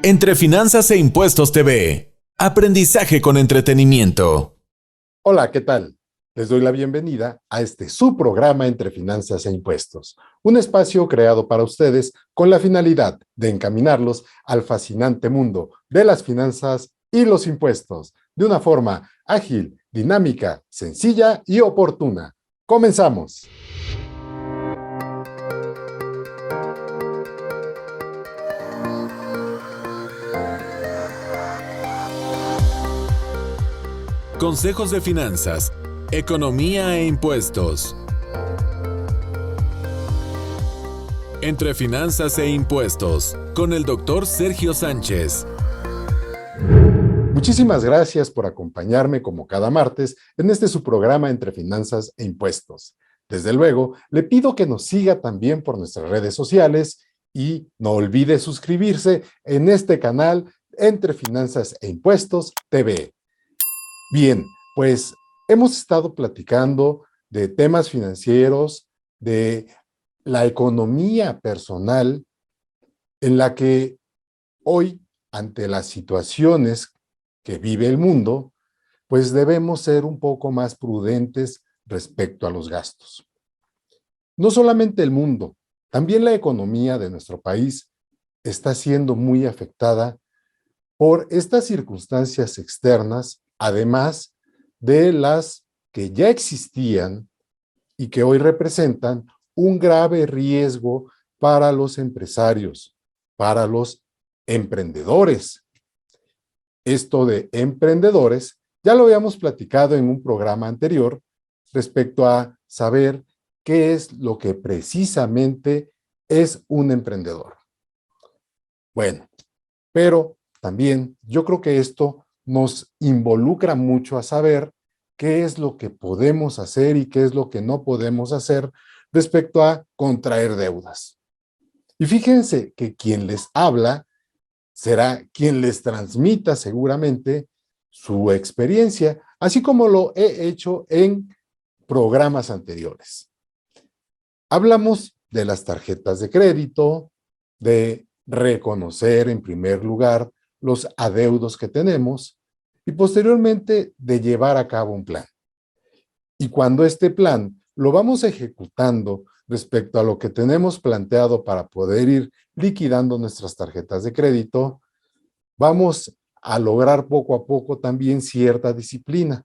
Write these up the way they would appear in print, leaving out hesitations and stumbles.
Entre Finanzas e Impuestos TV. Aprendizaje con entretenimiento. Hola, ¿qué tal? Les doy la bienvenida a este su programa Entre Finanzas e Impuestos, un espacio creado para ustedes con la finalidad de encaminarlos al fascinante mundo de las finanzas y los impuestos, de una forma ágil, dinámica, sencilla y oportuna. ¡Comenzamos! Consejos de finanzas, economía e impuestos. Entre Finanzas e Impuestos, con el Dr. Sergio Sánchez. Muchísimas gracias por acompañarme como cada martes en este su programa Entre Finanzas e Impuestos. Desde luego, le pido que nos siga también por nuestras redes sociales y no olvide suscribirse en este canal Entre Finanzas e Impuestos TV. Bien, pues hemos estado platicando de temas financieros, de la economía personal, en la que hoy, ante las situaciones que vive el mundo, pues debemos ser un poco más prudentes respecto a los gastos. No solamente el mundo, también la economía de nuestro país está siendo muy afectada por estas circunstancias externas, además de las que ya existían y que hoy representan un grave riesgo para los empresarios, para los emprendedores. Esto de emprendedores ya lo habíamos platicado en un programa anterior respecto a saber qué es lo que precisamente es un emprendedor. Bueno, pero también yo creo que esto nos involucra mucho a saber qué es lo que podemos hacer y qué es lo que no podemos hacer respecto a contraer deudas. Y fíjense que quien les habla será quien les transmita seguramente su experiencia, así como lo he hecho en programas anteriores. Hablamos de las tarjetas de crédito, de reconocer en primer lugar los adeudos que tenemos y posteriormente de llevar a cabo un plan. Y cuando este plan lo vamos ejecutando respecto a lo que tenemos planteado para poder ir liquidando nuestras tarjetas de crédito, vamos a lograr poco a poco también cierta disciplina.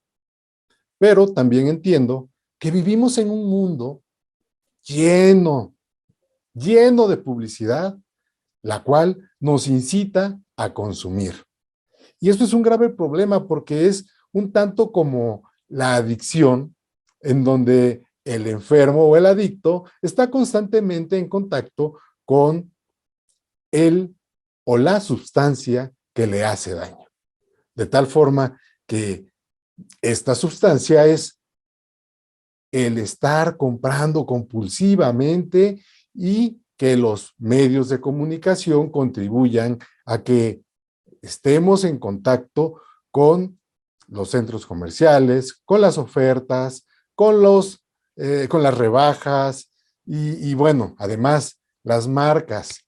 Pero también entiendo que vivimos en un mundo lleno de publicidad, la cual nos incita a consumir. Y esto es un grave problema porque es un tanto como la adicción, en donde el enfermo o el adicto está constantemente en contacto con el o la sustancia que le hace daño. De tal forma que esta sustancia es el estar comprando compulsivamente y que los medios de comunicación contribuyan a que estemos en contacto con los centros comerciales, con las ofertas, con las rebajas y bueno, además las marcas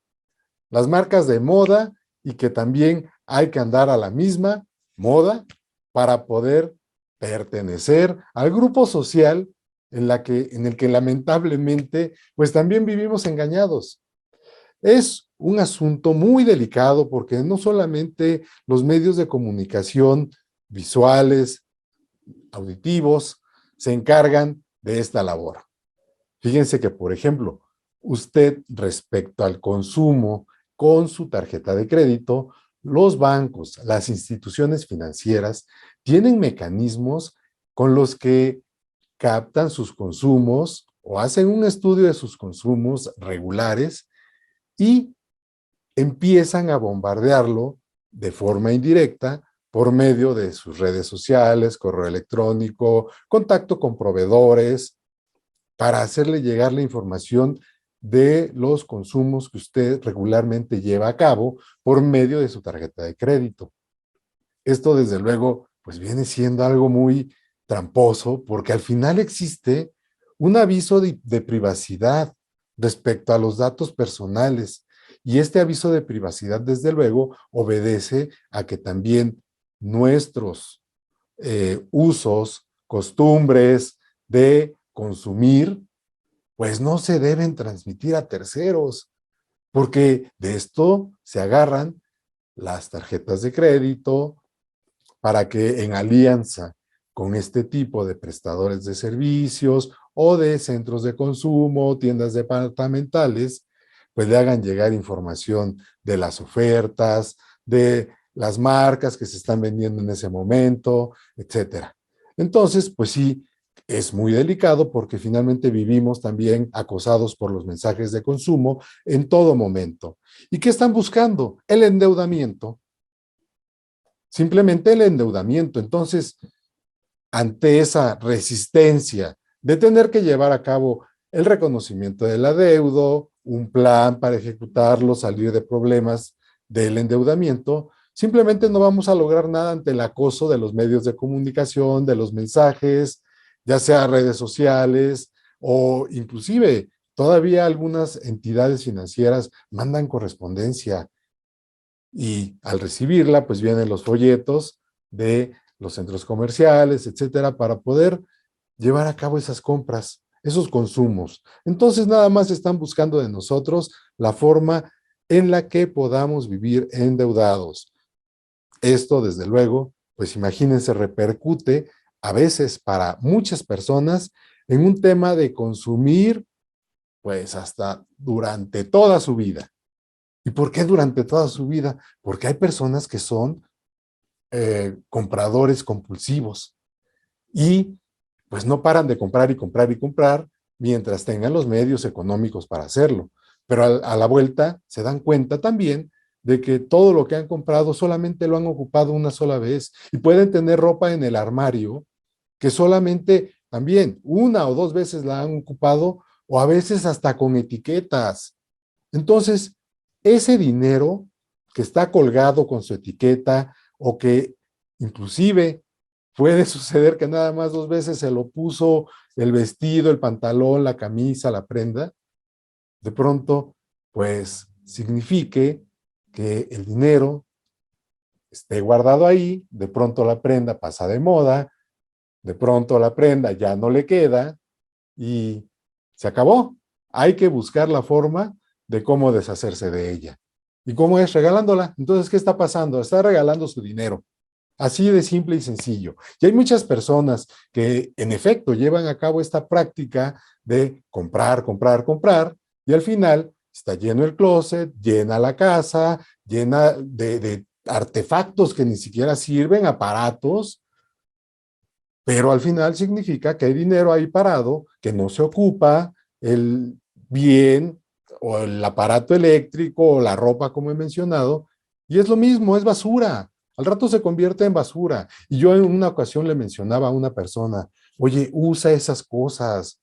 de moda y que también hay que andar a la misma moda para poder pertenecer al grupo social en el que lamentablemente pues también vivimos engañados. Es un asunto muy delicado porque no solamente los medios de comunicación visuales, auditivos, se encargan de esta labor. Fíjense que, por ejemplo, usted respecto al consumo con su tarjeta de crédito, los bancos, las instituciones financieras tienen mecanismos con los que captan sus consumos o hacen un estudio de sus consumos regulares y empiezan a bombardearlo de forma indirecta por medio de sus redes sociales, correo electrónico, contacto con proveedores, para hacerle llegar la información de los consumos que usted regularmente lleva a cabo por medio de su tarjeta de crédito. Esto, desde luego, pues viene siendo algo muy tramposo porque al final existe un aviso de privacidad respecto a los datos personales Y este aviso de privacidad, desde luego, obedece a que también nuestros usos, costumbres de consumir, pues no se deben transmitir a terceros, porque de esto se agarran las tarjetas de crédito para que en alianza con este tipo de prestadores de servicios o de centros de consumo, tiendas departamentales, pues le hagan llegar información de las ofertas, de las marcas que se están vendiendo en ese momento, etcétera. Entonces, pues sí, es muy delicado porque finalmente vivimos también acosados por los mensajes de consumo en todo momento. ¿Y qué están buscando? El endeudamiento. Simplemente el endeudamiento. Entonces, ante esa resistencia de tener que llevar a cabo el reconocimiento del adeudo, un plan para ejecutarlo, salir de problemas del endeudamiento, simplemente no vamos a lograr nada ante el acoso de los medios de comunicación, de los mensajes, ya sea redes sociales o inclusive todavía algunas entidades financieras mandan correspondencia y al recibirla pues vienen los folletos de los centros comerciales, etcétera, para poder llevar a cabo esas compras, esos consumos. Entonces nada más están buscando de nosotros la forma en la que podamos vivir endeudados. Esto, desde luego, pues imagínense, repercute a veces para muchas personas en un tema de consumir, pues hasta durante toda su vida. ¿Y por qué durante toda su vida? Porque hay personas que son compradores compulsivos y pues no paran de comprar y comprar y comprar mientras tengan los medios económicos para hacerlo. Pero a la vuelta se dan cuenta también de que todo lo que han comprado solamente lo han ocupado una sola vez y pueden tener ropa en el armario que solamente también una o dos veces la han ocupado o a veces hasta con etiquetas. Entonces, ese dinero que está colgado con su etiqueta o que inclusive puede suceder que nada más dos veces se lo puso el vestido, el pantalón, la camisa, la prenda, de pronto, pues signifique que el dinero esté guardado ahí, de pronto la prenda pasa de moda, de pronto la prenda ya no le queda y se acabó. Hay que buscar la forma de cómo deshacerse de ella. ¿Y cómo es? Regalándola. Entonces, ¿qué está pasando? Está regalando su dinero. Así de simple y sencillo. Y hay muchas personas que, en efecto, llevan a cabo esta práctica de comprar, comprar, comprar, y al final está lleno el closet, llena la casa, llena de artefactos que ni siquiera sirven, aparatos, pero al final significa que hay dinero ahí parado, que no se ocupa, el bien o el aparato eléctrico o la ropa, como he mencionado, y es lo mismo, es basura. Al rato se convierte en basura. Y yo en una ocasión le mencionaba a una persona, oye, usa esas cosas,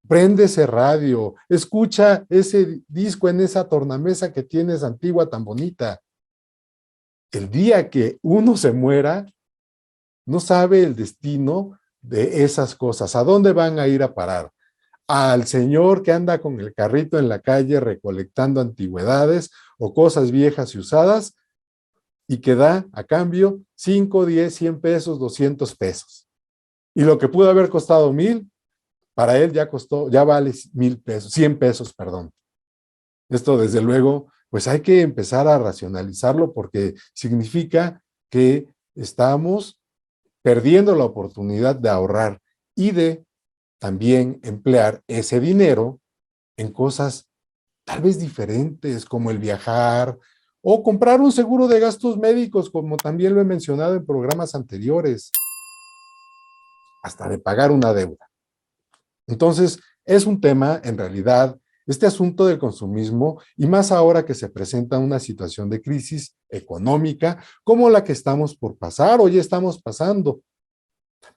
prende ese radio, escucha ese disco en esa tornamesa que tienes antigua tan bonita. El día que uno se muera, no sabe el destino de esas cosas, a dónde van a ir a parar. Al señor que anda con el carrito en la calle recolectando antigüedades o cosas viejas y usadas y que da a cambio 5, 10, 100 pesos, 200 pesos. Y lo que pudo haber costado 1,000, para él ya costó, ya vale 1,000 pesos, 100 pesos, perdón. Esto, desde luego, pues hay que empezar a racionalizarlo porque significa que estamos perdiendo la oportunidad de ahorrar y de también emplear ese dinero en cosas tal vez diferentes, como el viajar o comprar un seguro de gastos médicos, como también lo he mencionado en programas anteriores, hasta de pagar una deuda. Entonces, es un tema, en realidad, este asunto del consumismo, y más ahora que se presenta una situación de crisis económica como la que estamos por pasar o ya estamos pasando.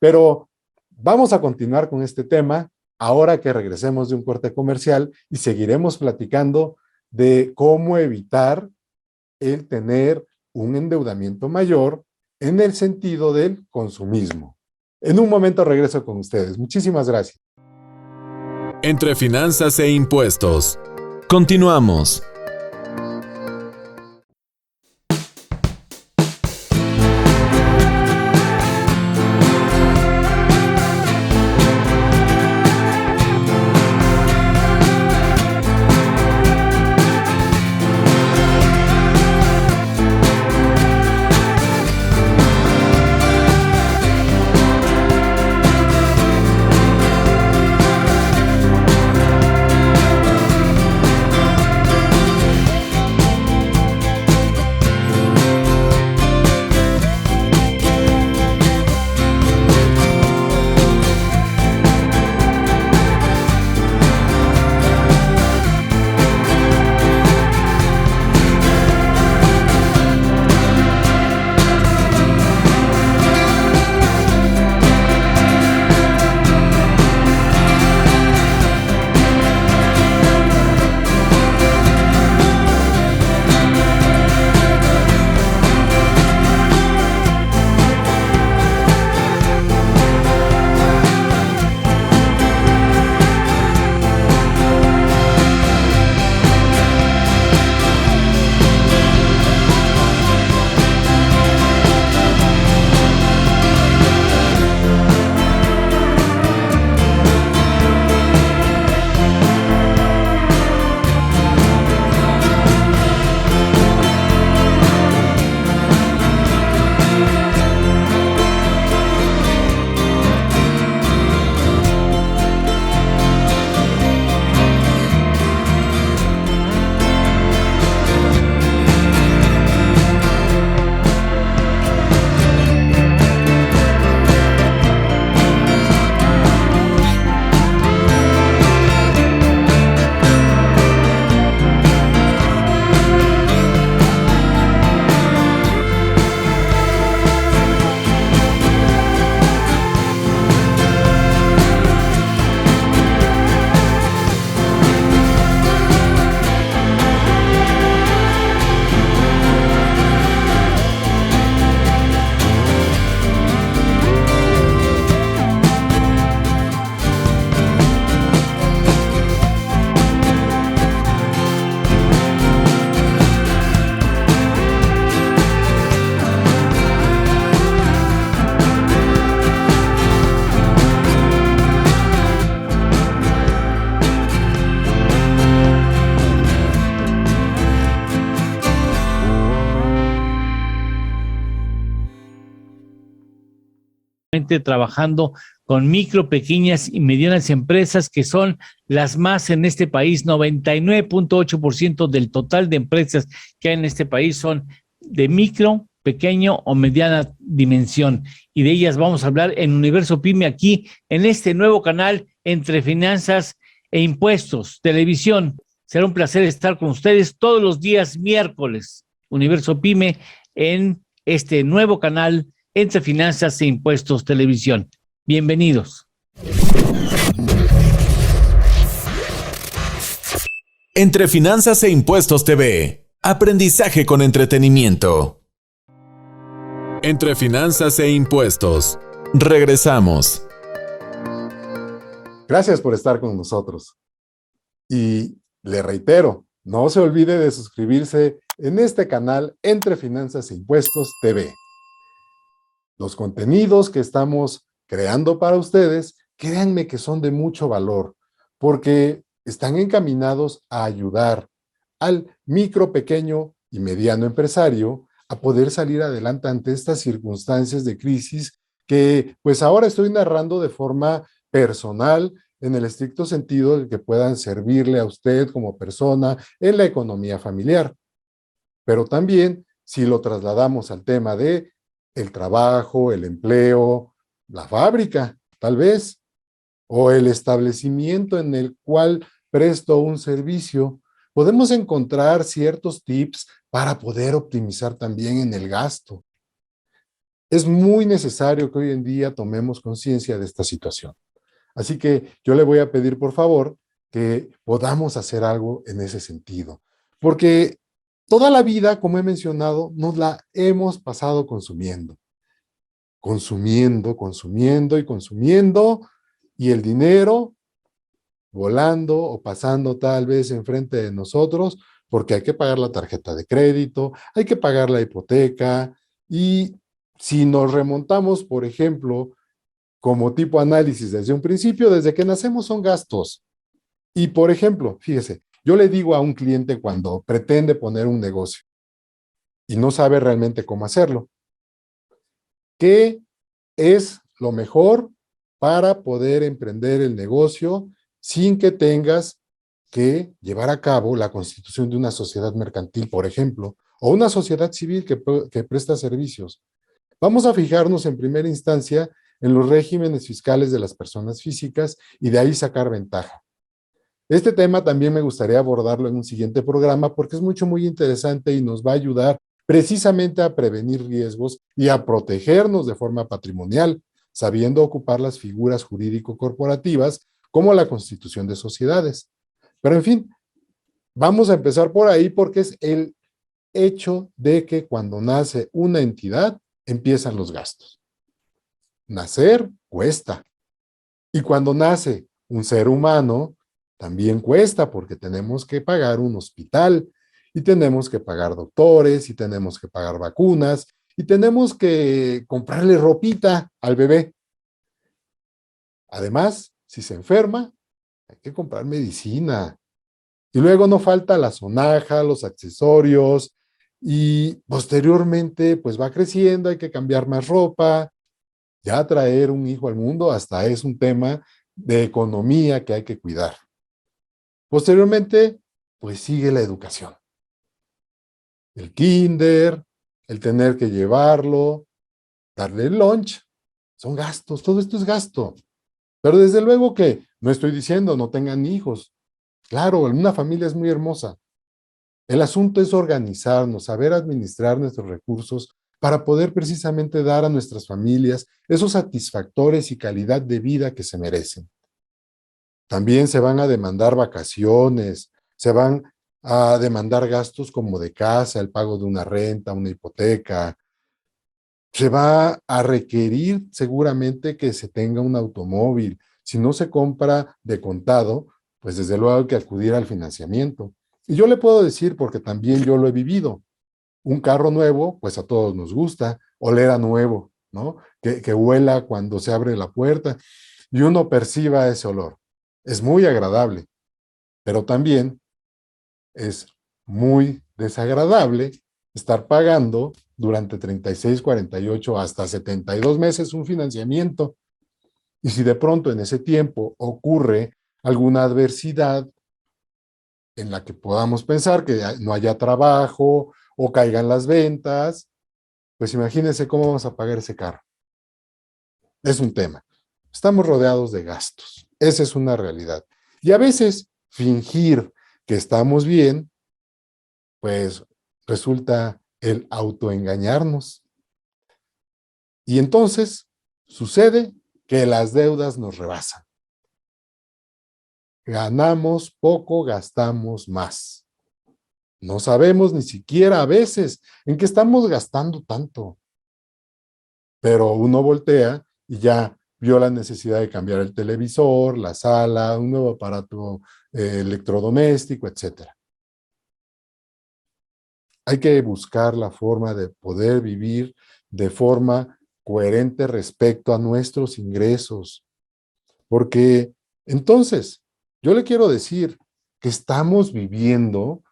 Pero vamos a continuar con este tema ahora que regresemos de un corte comercial y seguiremos platicando de cómo evitar el tener un endeudamiento mayor en el sentido del consumismo. En un momento regreso con ustedes. Muchísimas gracias. Entre finanzas e impuestos. Continuamos. trabajando con micro, pequeñas y medianas empresas que son las más en este país. 99.8% del total de empresas que hay en este país son de micro, pequeño o mediana dimensión. Y de ellas vamos a hablar en Universo Pyme aquí en este nuevo canal Entre Finanzas e Impuestos, Televisión. Será un placer estar con ustedes todos los días miércoles. Universo Pyme en este nuevo canal Entre Finanzas e Impuestos, Televisión. Bienvenidos. Entre Finanzas e Impuestos TV. Aprendizaje con entretenimiento. Entre Finanzas e Impuestos. Regresamos. Gracias por estar con nosotros. Y le reitero, no se olvide de suscribirse en este canal Entre Finanzas e Impuestos TV. Los contenidos que estamos creando para ustedes, créanme que son de mucho valor, porque están encaminados a ayudar al micro, pequeño y mediano empresario a poder salir adelante ante estas circunstancias de crisis que pues ahora estoy narrando de forma personal, en el estricto sentido de que puedan servirle a usted como persona en la economía familiar. Pero también, si lo trasladamos al tema de el trabajo, el empleo, la fábrica, tal vez, o el establecimiento en el cual presto un servicio, podemos encontrar ciertos tips para poder optimizar también en el gasto. Es muy necesario que hoy en día tomemos conciencia de esta situación. Así que yo le voy a pedir, por favor, que podamos hacer algo en ese sentido. Porque toda la vida, como he mencionado, nos la hemos pasado consumiendo. Consumiendo y consumiendo, y el dinero volando o pasando tal vez enfrente de nosotros, porque hay que pagar la tarjeta de crédito, hay que pagar la hipoteca, y si nos remontamos, por ejemplo, como tipo análisis desde un principio, desde que nacemos son gastos. Y por ejemplo, fíjese, yo le digo a un cliente cuando pretende poner un negocio y no sabe realmente cómo hacerlo, ¿qué es lo mejor para poder emprender el negocio sin que tengas que llevar a cabo la constitución de una sociedad mercantil, por ejemplo, o una sociedad civil que presta servicios? Vamos a fijarnos en primera instancia en los regímenes fiscales de las personas físicas y de ahí sacar ventaja. Este tema también me gustaría abordarlo en un siguiente programa porque es muy interesante y nos va a ayudar precisamente a prevenir riesgos y a protegernos de forma patrimonial, sabiendo ocupar las figuras jurídico-corporativas como la constitución de sociedades. Pero en fin, vamos a empezar por ahí porque es el hecho de que cuando nace una entidad, empiezan los gastos. Nacer cuesta. Y cuando nace un ser humano, también cuesta porque tenemos que pagar un hospital y tenemos que pagar doctores y tenemos que pagar vacunas y tenemos que comprarle ropita al bebé. Además, si se enferma, hay que comprar medicina. Y luego no falta la sonaja, los accesorios y posteriormente pues va creciendo, hay que cambiar más ropa. Ya traer un hijo al mundo hasta es un tema de economía que hay que cuidar. Posteriormente, pues sigue la educación. El kinder, el tener que llevarlo, darle el lunch, son gastos, todo esto es gasto. Pero desde luego que no estoy diciendo no tengan hijos. Claro, una familia es muy hermosa. El asunto es organizarnos, saber administrar nuestros recursos para poder precisamente dar a nuestras familias esos satisfactores y calidad de vida que se merecen. También se van a demandar vacaciones, se van a demandar gastos como de casa, el pago de una renta, una hipoteca. Se va a requerir seguramente que se tenga un automóvil. Si no se compra de contado, pues desde luego hay que acudir al financiamiento. Y yo le puedo decir, porque también yo lo he vivido, un carro nuevo, pues a todos nos gusta, oler a nuevo, ¿no? Que huela cuando se abre la puerta y uno perciba ese olor. Es muy agradable, pero también es muy desagradable estar pagando durante 36, 48, hasta 72 meses un financiamiento. Y si de pronto en ese tiempo ocurre alguna adversidad en la que podamos pensar que no haya trabajo o caigan las ventas, pues imagínense cómo vamos a pagar ese carro. Es un tema. Estamos rodeados de gastos. Esa es una realidad. Y a veces fingir que estamos bien, pues resulta el autoengañarnos. Y entonces sucede que las deudas nos rebasan. Ganamos poco, gastamos más. No sabemos ni siquiera a veces en qué estamos gastando tanto. Pero uno voltea y ya vio la necesidad de cambiar el televisor, la sala, un nuevo aparato electrodoméstico, etcétera. Hay que buscar la forma de poder vivir de forma coherente respecto a nuestros ingresos, porque entonces yo le quiero decir que estamos viviendo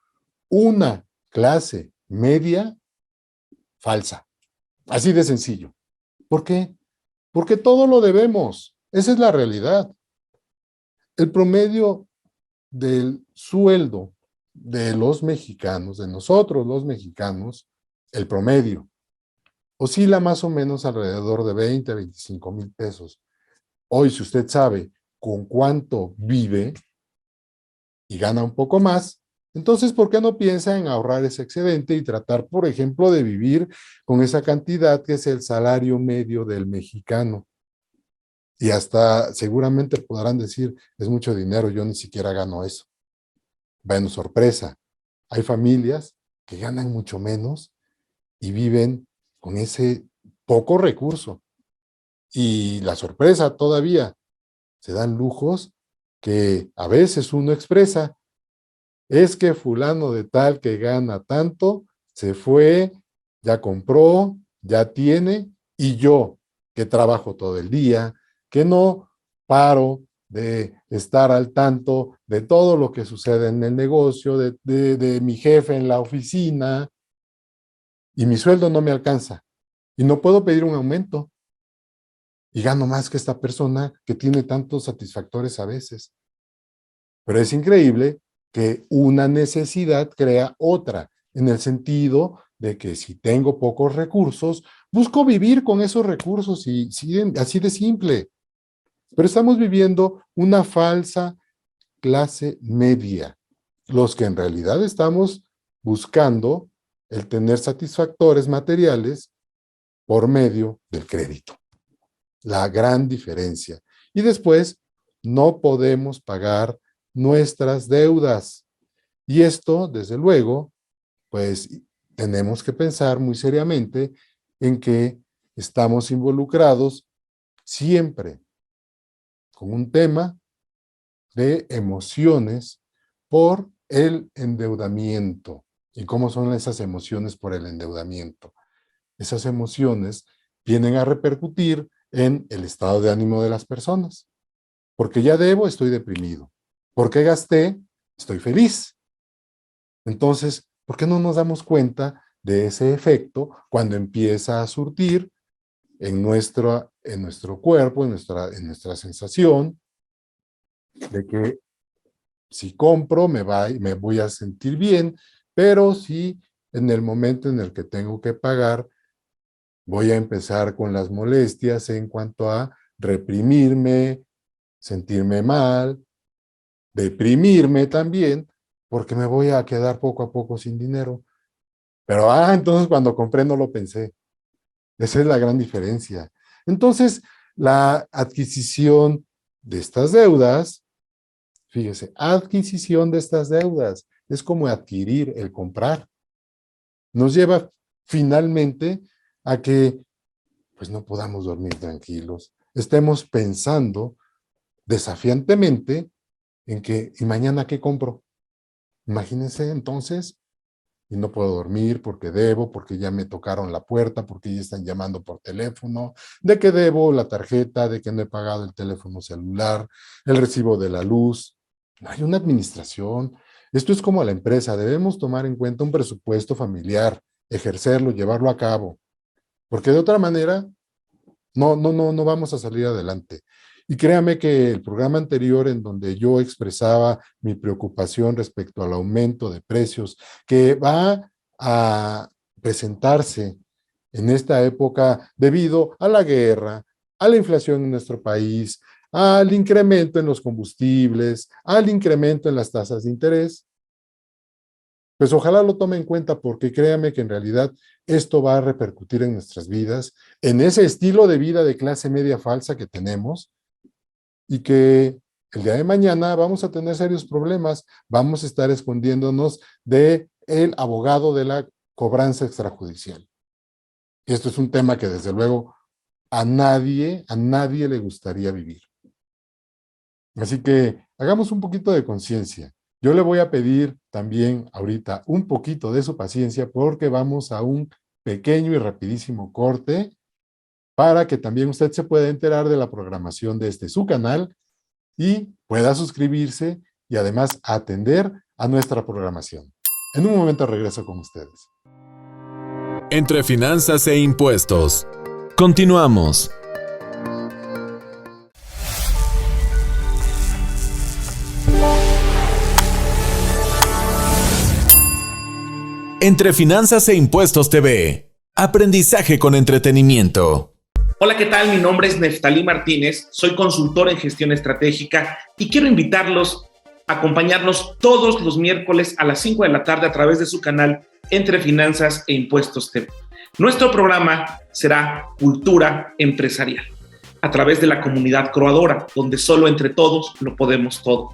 una clase media falsa, así de sencillo. ¿Por qué? Porque todo lo debemos. Esa es la realidad. El promedio del sueldo de los mexicanos, de nosotros los mexicanos, el promedio, oscila más o menos alrededor de 20 a 25 mil pesos. Hoy, si usted sabe con cuánto vive y gana un poco más, entonces, ¿por qué no piensa en ahorrar ese excedente y tratar, por ejemplo, de vivir con esa cantidad que es el salario medio del mexicano? Y hasta seguramente podrán decir, es mucho dinero, yo ni siquiera gano eso. Bueno, sorpresa, hay familias que ganan mucho menos y viven con ese poco recurso. Y la sorpresa todavía, se dan lujos que a veces uno expresa, es que fulano de tal que gana tanto, se fue, ya compró, ya tiene, y yo, que trabajo todo el día, que no paro de estar al tanto de todo lo que sucede en el negocio, de mi jefe en la oficina, y mi sueldo no me alcanza, y no puedo pedir un aumento, y gano más que esta persona que tiene tantos satisfactores a veces. Pero es increíble que una necesidad crea otra, en el sentido de que si tengo pocos recursos, busco vivir con esos recursos y así de simple. Pero estamos viviendo una falsa clase media, los que en realidad estamos buscando el tener satisfactores materiales por medio del crédito. La gran diferencia. Y después, no podemos pagar nuestras deudas. Y esto, desde luego, pues tenemos que pensar muy seriamente en que estamos involucrados siempre con un tema de emociones por el endeudamiento. ¿Y cómo son esas emociones por el endeudamiento? Esas emociones vienen a repercutir en el estado de ánimo de las personas. Porque ya debo, estoy deprimido. Porque gasté, estoy feliz. Entonces, ¿por qué no nos damos cuenta de ese efecto cuando empieza a surtir en nuestro cuerpo, en nuestra sensación, de que si compro me voy a sentir bien, pero si en el momento en el que tengo que pagar, voy a empezar con las molestias en cuanto a reprimirme, sentirme mal, deprimirme también, porque me voy a quedar poco a poco sin dinero. Pero, entonces cuando compré no lo pensé. Esa es la gran diferencia. Entonces, la adquisición de estas deudas, fíjese, adquisición de estas deudas, es como adquirir el comprar. Nos lleva finalmente a que pues no podamos dormir tranquilos. Estemos pensando desafiantemente en que, ¿y mañana qué compro? Imagínense entonces, y no puedo dormir porque debo, porque ya me tocaron la puerta, porque ya están llamando por teléfono, de que debo la tarjeta, de que no he pagado el teléfono celular, el recibo de la luz. No hay una administración. Esto es como la empresa, debemos tomar en cuenta un presupuesto familiar ejercerlo, llevarlo a cabo, porque de otra manera no vamos a salir adelante. Y créame que el programa anterior en donde yo expresaba mi preocupación respecto al aumento de precios que va a presentarse en esta época debido a la guerra, a la inflación en nuestro país, al incremento en los combustibles, al incremento en las tasas de interés, pues ojalá lo tome en cuenta porque créame que en realidad esto va a repercutir en nuestras vidas, en ese estilo de vida de clase media falsa que tenemos y que el día de mañana vamos a tener serios problemas, vamos a estar escondiéndonos del abogado de la cobranza extrajudicial. Y esto es un tema que desde luego a nadie le gustaría vivir. Así que hagamos un poquito de conciencia. Yo le voy a pedir también ahorita un poquito de su paciencia porque vamos a un pequeño y rapidísimo corte para que también usted se pueda enterar de la programación de su canal y pueda suscribirse y además atender a nuestra programación. En un momento regreso con ustedes. Entre finanzas e impuestos. Continuamos. Entre Finanzas e Impuestos TV. Aprendizaje con entretenimiento. Hola, ¿qué tal? Mi nombre es Neftalí Martínez, soy consultor en gestión estratégica y quiero invitarlos a acompañarnos todos los miércoles a las 5 de la tarde a través de su canal Entre Finanzas e Impuestos TV. Nuestro programa será Cultura Empresarial, a través de la comunidad croadora, donde solo entre todos lo podemos todo.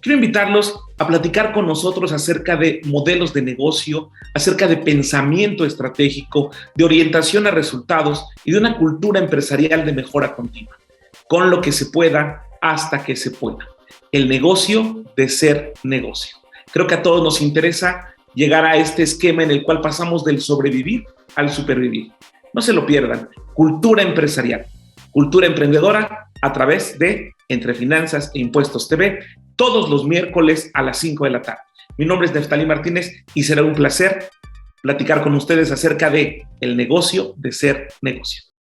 Quiero invitarlos a platicar con nosotros acerca de modelos de negocio, acerca de pensamiento estratégico, de orientación a resultados y de una cultura empresarial de mejora continua. Con lo que se pueda hasta que se pueda. El negocio de ser negocio. Creo que a todos nos interesa llegar a este esquema en el cual pasamos del sobrevivir al supervivir. No se lo pierdan. Cultura empresarial, cultura emprendedora a través de Entre Finanzas e Impuestos TV, todos los miércoles a las 5 de la tarde. Mi nombre es Neftalí Martínez y será un placer platicar con ustedes acerca de el negocio de ser negocio.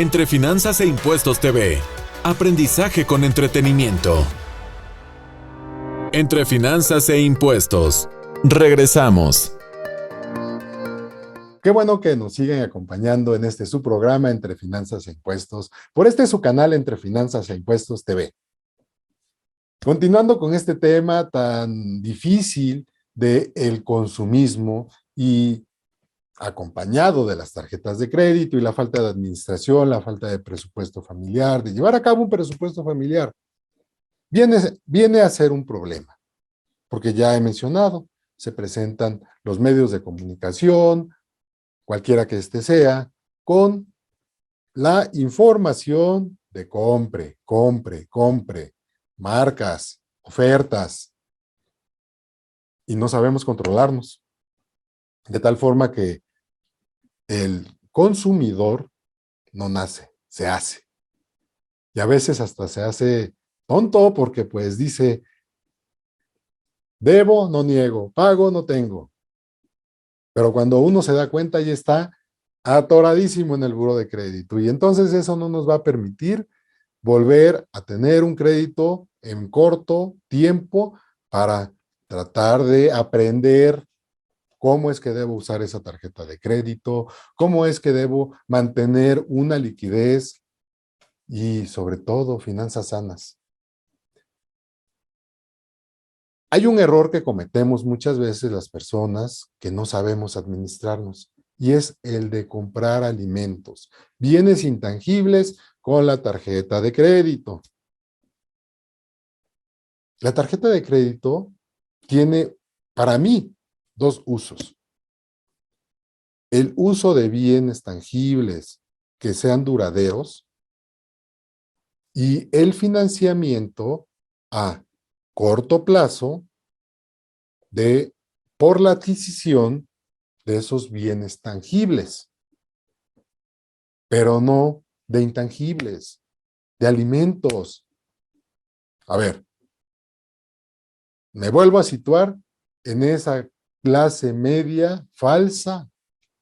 Entre Finanzas e Impuestos TV. Aprendizaje con entretenimiento. Entre Finanzas e Impuestos. Regresamos. Qué bueno que nos siguen acompañando en su programa Entre Finanzas e Impuestos, por su canal Entre Finanzas e Impuestos TV. Continuando con este tema tan difícil del consumismo y acompañado de las tarjetas de crédito y la falta de administración, la falta de presupuesto familiar, de llevar a cabo un presupuesto familiar, viene a ser un problema, porque ya he mencionado, se presentan los medios de comunicación, cualquiera que sea, con la información de compre, marcas, ofertas, y no sabemos controlarnos, de tal forma que el consumidor no nace, se hace. Y a veces hasta se hace tonto porque pues dice, debo, no niego, pago, no tengo. Pero cuando uno se da cuenta ya está atoradísimo en el buró de crédito y entonces eso no nos va a permitir volver a tener un crédito en corto tiempo para tratar de aprender cómo es que debo usar esa tarjeta de crédito, cómo es que debo mantener una liquidez y sobre todo finanzas sanas. Hay un error que cometemos muchas veces las personas que no sabemos administrarnos y es el de comprar alimentos, bienes intangibles con la tarjeta de crédito. La tarjeta de crédito tiene, para mí, dos usos. El uso de bienes tangibles que sean duraderos y el financiamiento a corto plazo por la adquisición de esos bienes tangibles, pero no de intangibles, de alimentos. A ver, me vuelvo a situar en esa clase media falsa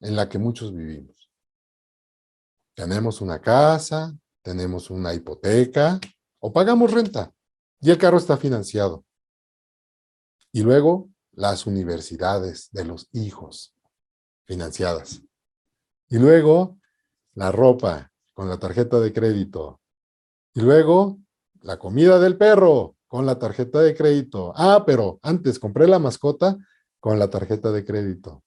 en la que muchos vivimos. Tenemos una casa, tenemos una hipoteca o pagamos renta y el carro está financiado. Y luego las universidades de los hijos financiadas. Y luego la ropa con la tarjeta de crédito. Y luego la comida del perro con la tarjeta de crédito. Ah, pero antes compré la mascota con la tarjeta de crédito.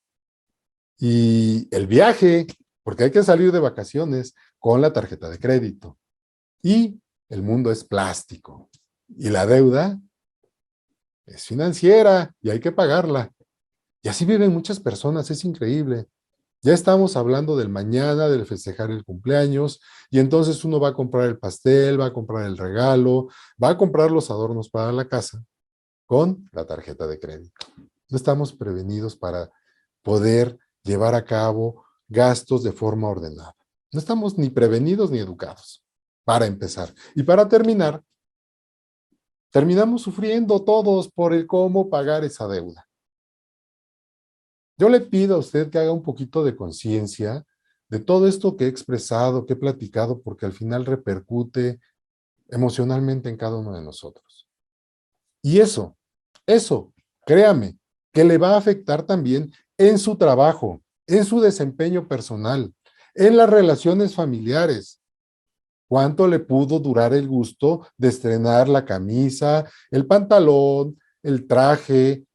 Y el viaje, porque hay que salir de vacaciones con la tarjeta de crédito. Y el mundo es plástico. Y la deuda es financiera y hay que pagarla. Y así viven muchas personas, es increíble. Ya estamos hablando del mañana, del festejar el cumpleaños, y entonces uno va a comprar el pastel, va a comprar el regalo, va a comprar los adornos para la casa con la tarjeta de crédito. No estamos prevenidos para poder llevar a cabo gastos de forma ordenada. No estamos ni prevenidos ni educados, para empezar. Y para terminar, terminamos sufriendo todos por el cómo pagar esa deuda. Yo le pido a usted que haga un poquito de conciencia de todo esto que he expresado, que he platicado, porque al final repercute emocionalmente en cada uno de nosotros. Y eso, créame, que le va a afectar también en su trabajo, en su desempeño personal, en las relaciones familiares. ¿Cuánto le pudo durar el gusto de estrenar la camisa, el pantalón, el traje,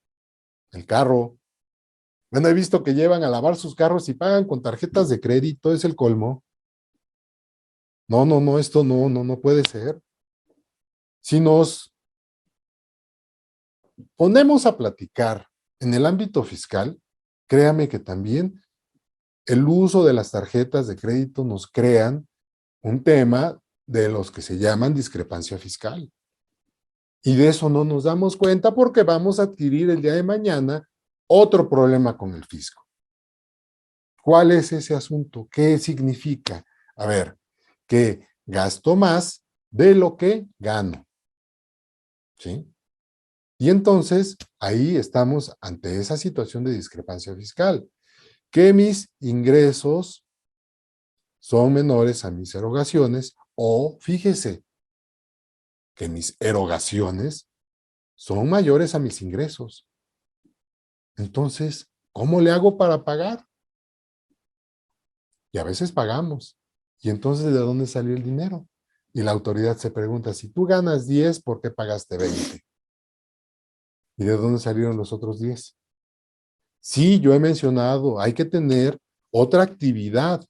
el carro? Bueno, he visto que llevan a lavar sus carros y pagan con tarjetas de crédito, es el colmo. No, esto no puede ser. Si nos ponemos a platicar en el ámbito fiscal, créame que también el uso de las tarjetas de crédito nos crean un tema de los que se llaman discrepancia fiscal. Y de eso no nos damos cuenta porque vamos a adquirir el día de mañana otro problema con el fisco. ¿Cuál es ese asunto? ¿Qué significa? A ver, que gasto más de lo que gano. ¿Sí? Y entonces, ahí estamos ante esa situación de discrepancia fiscal. Que mis ingresos son menores a mis erogaciones o, fíjese, que mis erogaciones son mayores a mis ingresos. Entonces, ¿cómo le hago para pagar? Y a veces pagamos. Y entonces, ¿de dónde salió el dinero? Y la autoridad se pregunta, si tú ganas 10, ¿por qué pagaste 20? ¿Y de dónde salieron los otros 10? Sí, yo he mencionado, hay que tener otra actividad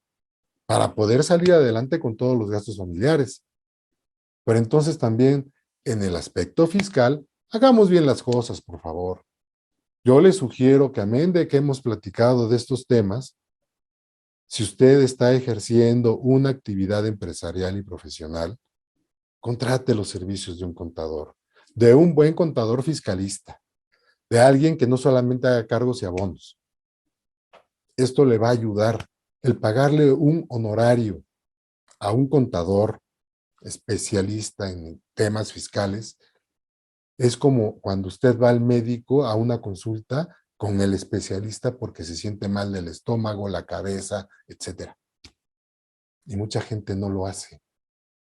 para poder salir adelante con todos los gastos familiares. Pero entonces también, en el aspecto fiscal, hagamos bien las cosas, por favor. Yo le sugiero que, amén de que hemos platicado de estos temas, si usted está ejerciendo una actividad empresarial y profesional, contrate los servicios de un contador, de un buen contador fiscalista, de alguien que no solamente haga cargos y abonos. Esto le va a ayudar. El pagarle un honorario a un contador especialista en temas fiscales es como cuando usted va al médico a una consulta con el especialista porque se siente mal del estómago, la cabeza, etc. Y mucha gente no lo hace.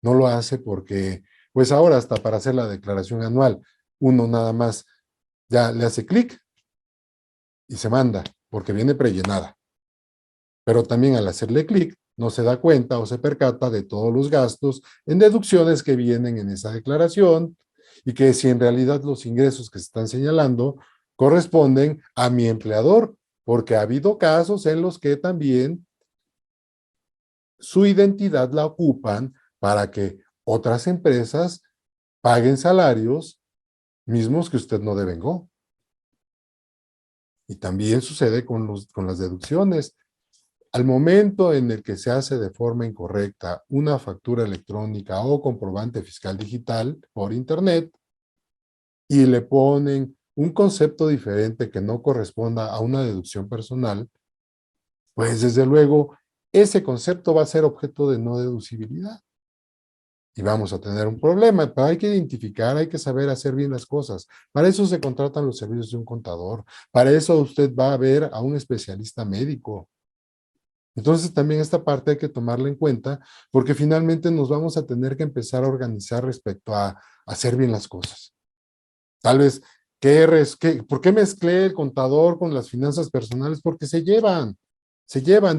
No lo hace porque, pues ahora hasta para hacer la declaración anual, uno nada más ya le hace clic y se manda. porque viene prellenada. Pero también al hacerle clic, no se da cuenta o se percata de todos los gastos en deducciones que vienen en esa declaración y que si en realidad los ingresos que se están señalando corresponden a mi empleador, porque ha habido casos en los que también su identidad la ocupan para que otras empresas paguen salarios mismos que usted no devengó. Y también sucede con las deducciones. Al momento en el que se hace de forma incorrecta una factura electrónica o comprobante fiscal digital por internet y le ponen un concepto diferente que no corresponda a una deducción personal, pues desde luego ese concepto va a ser objeto de no deducibilidad. Y vamos a tener un problema, pero hay que identificar, hay que saber hacer bien las cosas. Para eso se contratan los servicios de un contador. Para eso usted va a ver a un especialista médico. Entonces también esta parte hay que tomarla en cuenta porque finalmente nos vamos a tener que empezar a organizar respecto a hacer bien las cosas. Tal vez, ¿por qué mezclé el contador con las finanzas personales? Porque se llevan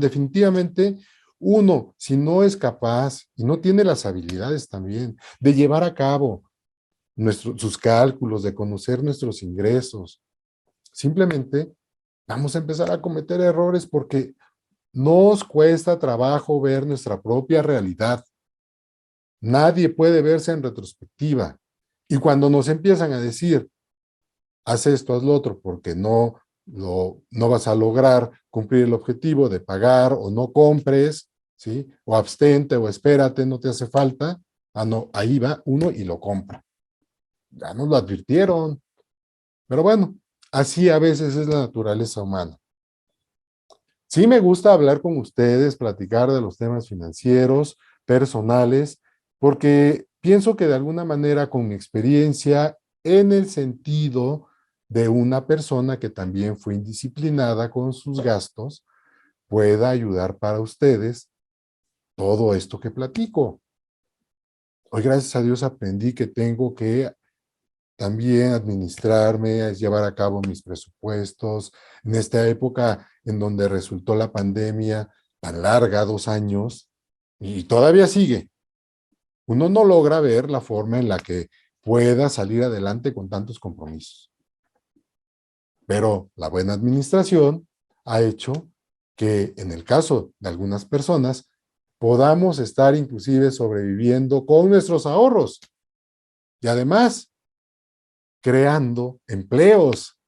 definitivamente. Uno, si no es capaz y no tiene las habilidades también de llevar a cabo sus cálculos, de conocer nuestros ingresos, simplemente vamos a empezar a cometer errores porque nos cuesta trabajo ver nuestra propia realidad. Nadie puede verse en retrospectiva. Y cuando nos empiezan a decir, haz esto, haz lo otro, porque no vas a lograr cumplir el objetivo de pagar o no compres, ¿sí? O abstente o espérate, no te hace falta. Ah, no, ahí va uno y lo compra. Ya nos lo advirtieron. Pero bueno, así a veces es la naturaleza humana. Sí me gusta hablar con ustedes, platicar de los temas financieros, personales, porque pienso que de alguna manera con mi experiencia en el sentido de una persona que también fue indisciplinada con sus gastos, pueda ayudar para ustedes todo esto que platico. Hoy, gracias a Dios, aprendí que tengo que también administrarme, llevar a cabo mis presupuestos. En esta época en donde resultó la pandemia tan larga, 2 años, y todavía sigue, uno no logra ver la forma en la que pueda salir adelante con tantos compromisos. Pero la buena administración ha hecho que en el caso de algunas personas podamos estar inclusive sobreviviendo con nuestros ahorros y además creando empleos.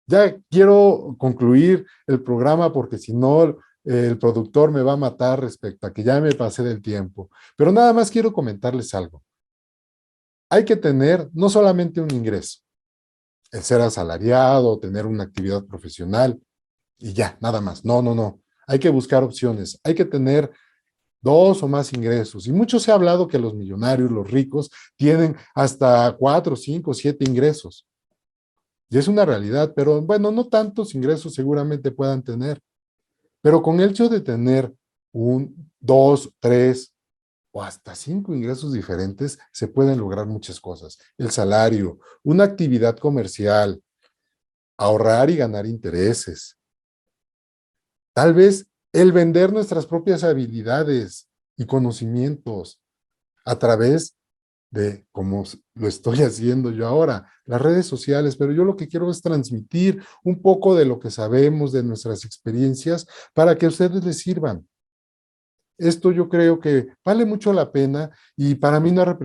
Ya quiero concluir el programa porque si no el productor me va a matar respecto a que ya me pasé del tiempo. Pero nada más quiero comentarles algo. Hay que tener no solamente un ingreso, el ser asalariado, tener una actividad profesional y ya, nada más. No, no, no. Hay que buscar opciones. Hay que tener 2 o más ingresos. Y mucho se ha hablado que los millonarios, los ricos, tienen hasta 4, 5, 7 ingresos. Y es una realidad, pero bueno, no tantos ingresos seguramente puedan tener. Pero con el hecho de tener 2, 3 o hasta 5 ingresos diferentes, se pueden lograr muchas cosas. El salario, una actividad comercial, ahorrar y ganar intereses. Tal vez el vender nuestras propias habilidades y conocimientos a través de, como lo estoy haciendo yo ahora, las redes sociales, pero yo lo que quiero es transmitir un poco de lo que sabemos, de nuestras experiencias, para que a ustedes les sirvan. Esto yo creo que vale mucho la pena y para mí no ha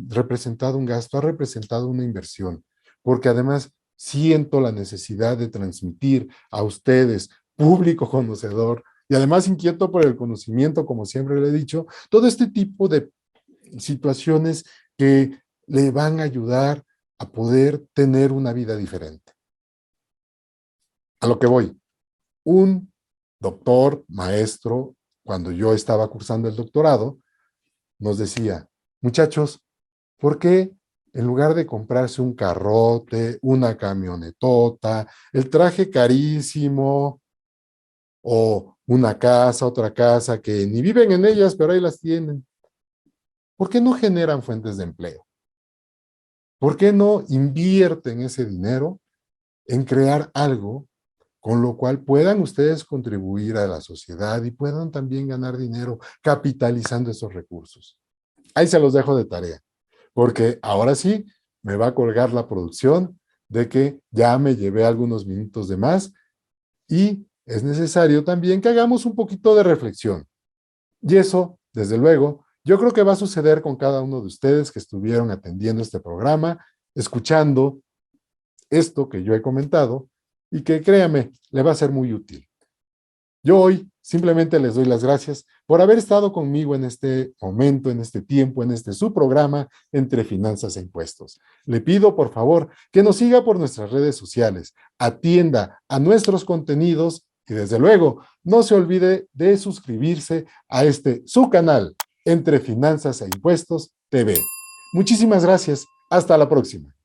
representado un gasto, ha representado una inversión, porque además siento la necesidad de transmitir a ustedes, público conocedor, y además inquieto por el conocimiento, como siempre le he dicho, todo este tipo de situaciones que le van a ayudar a poder tener una vida diferente. A lo que voy, un doctor, maestro, cuando yo estaba cursando el doctorado, nos decía, muchachos, ¿por qué en lugar de comprarse un carrote, una camionetota, el traje carísimo o una casa, otra casa que ni viven en ellas, pero ahí las tienen? ¿Por qué no generan fuentes de empleo? ¿Por qué no invierten ese dinero en crear algo con lo cual puedan ustedes contribuir a la sociedad y puedan también ganar dinero capitalizando esos recursos. Ahí se los dejo de tarea, porque ahora sí me va a colgar la producción de que ya me llevé algunos minutos de más y es necesario también que hagamos un poquito de reflexión. Y eso, desde luego, yo creo que va a suceder con cada uno de ustedes que estuvieron atendiendo este programa, escuchando esto que yo he comentado y que, créame, le va a ser muy útil. Yo hoy simplemente les doy las gracias por haber estado conmigo en este momento, en este tiempo, en este su programa Entre Finanzas e Impuestos. Le pido, por favor, que nos siga por nuestras redes sociales, atienda a nuestros contenidos y, desde luego, no se olvide de suscribirse a su canal, Entre Finanzas e Impuestos TV. Muchísimas gracias. Hasta la próxima.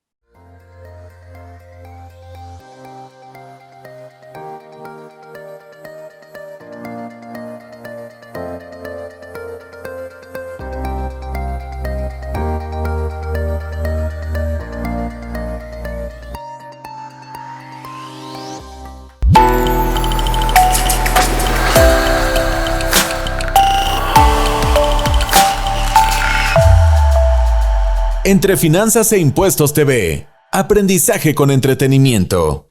Entre Finanzas e Impuestos TV. Aprendizaje con entretenimiento.